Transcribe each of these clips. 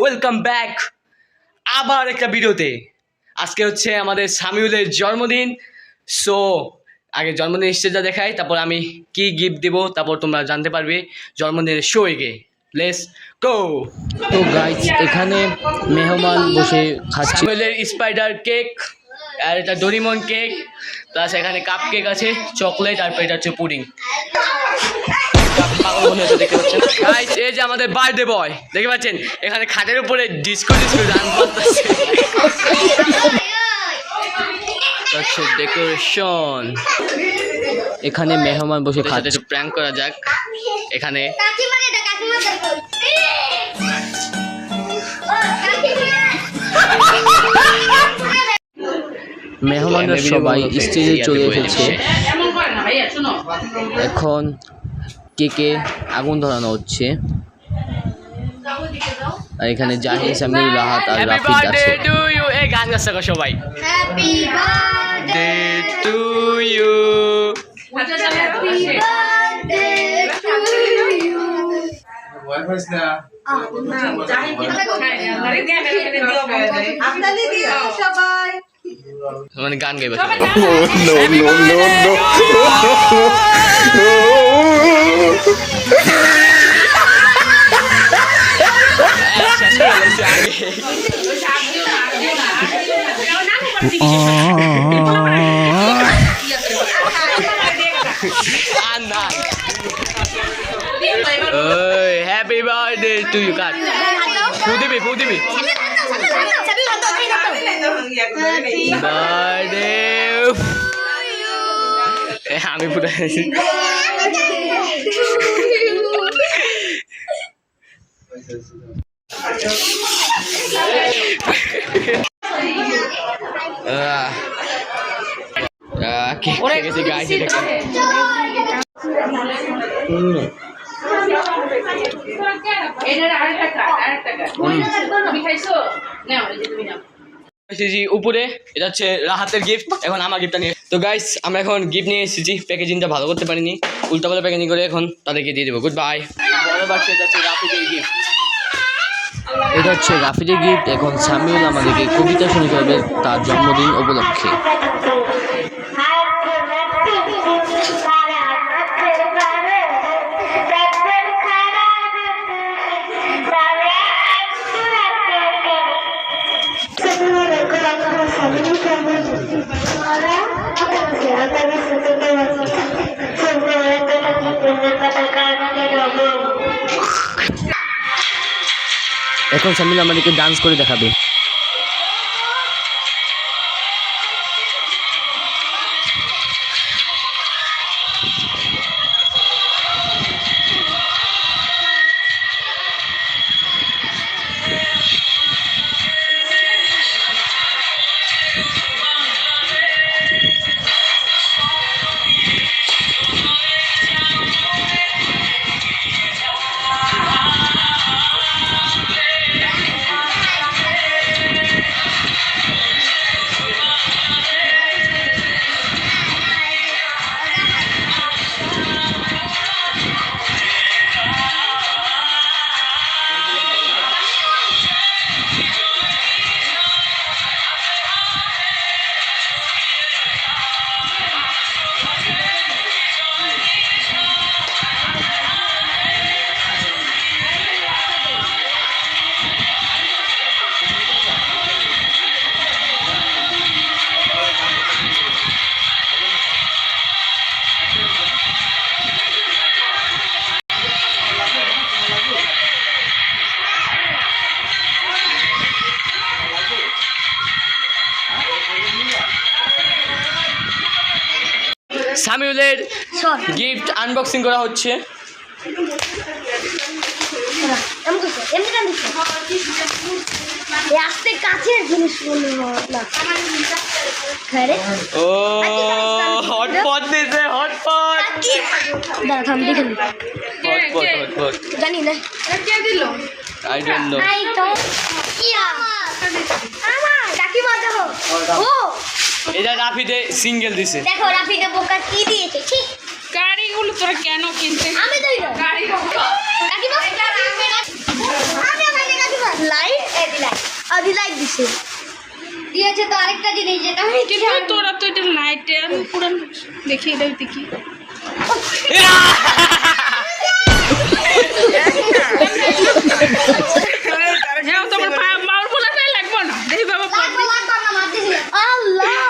Welcome back আবার একটা ভিডিওতে। আজকে হচ্ছে আমাদের সামিউলের জন্মদিন। সো আগে জন্মদিন স্টেজটা দেখাই, তারপর আমি কি গিফট দেবো, তারপর তোমরা জানতে পারবে জন্মদিনের শোয়ে গে। Let's go. তো গাইস এখানে মেহমান বসে খাচ্ছে। সামিউলের স্পাইডার কেক আর এটা ডোরিমন কেক, প্লাস এখানে কাপ কেক আছে, চকলেট, আর এটা হচ্ছে পুডিং। গাইস এই যে আমাদের বার্থডে বয়, দেখতে পাচ্ছেন এখানে খাটের উপরে ডিস্কো ডান্স করতেছে। ডেকোরেশন, এখানে মেহমান বসে খাচ্ছে। একটু প্র্যাঙ্ক করা যাক। এখানে মেহমানরা সবাই স্টেজে চলে এসেছে। এখন কেকে আগুন ধরানো হচ্ছে। আর এখানে জাহিদ, সামিউল, রাহাত আর হ্যাপি রাফিদ বার্থডে আছে। To you. এই গান গাচ্ছে সবাই। Happy birthday to you. Happy birthday to you. সবাই মানে গান গাইবে। Happy birthday to you. Cut ফু দিবি বার্থডে। আমি পুরো গাইছে। উপরে এটা হচ্ছে রাহাতের গিফট, এখন আমার গিফটটা নিয়ে। তো গাইস আমরা এখন গিফট নিয়ে এসেছি, প্যাকেজিংটা ভালো করতে পারিনি, উল্টাপাল্টা প্যাকেজিং করে এখন তাদেরকে দিয়ে দেবো। Good bye. বড় বাক্সে এটা হচ্ছে রাফিদের গিফট। এটা হচ্ছে রাফিদের গিফট। এখন সামিউল আমাদেরকে কবিতা শুনে করবে তার জন্মদিন উপলক্ষে। এখন সামিউল আমাদেরকে ডান্স করে দেখাবে। সামিউলের গিফট আনবক্সিং করা হচ্ছে। ও হটপট দিছে, হটপট। জানি না কে দিল, আই ডোন্ট নো। কাকিমা দেখো, ও এটা রাফিদে সিঙ্গেল দিছে। দেখো রাফিদে বোকা কি দিয়েছে। ঠিক গাড়িগুলো তোরা কেন কিনতে? আমি তো গাড়ি কাকিমা লাইট আদি লাইট দিছে দিয়েছে তো আরেকটা জিনিস যেটা কিন্তু তোরা তো এটা লাইটে আমি পুরান দেখি এটা দেখি হ্যাঁ তোমার মাউর বলা নাই লাগবো না দেখি বাবা আল্লাহ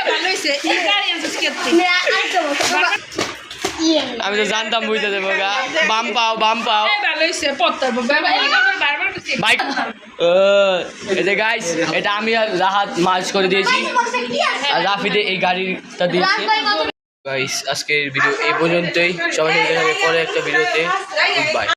ভালো হয়েছে এই গাড়ি আনছিস কেতে আমি তো জানতাম বুঝতে দেবো গা বাম পাও ভালো হয়েছে পত্তর বাবা বারবার করছি বাইক এই যে গাইস এটা আমি আর রাহাত মার্চ করে দিয়েছি আর রাফিদে এই গাড়িটা দিয়েছে গাইস আজকের ভিডিও এই পর্যন্তই সবাই দেখা হবে পরে একটা ভিডিওতে গুড বাই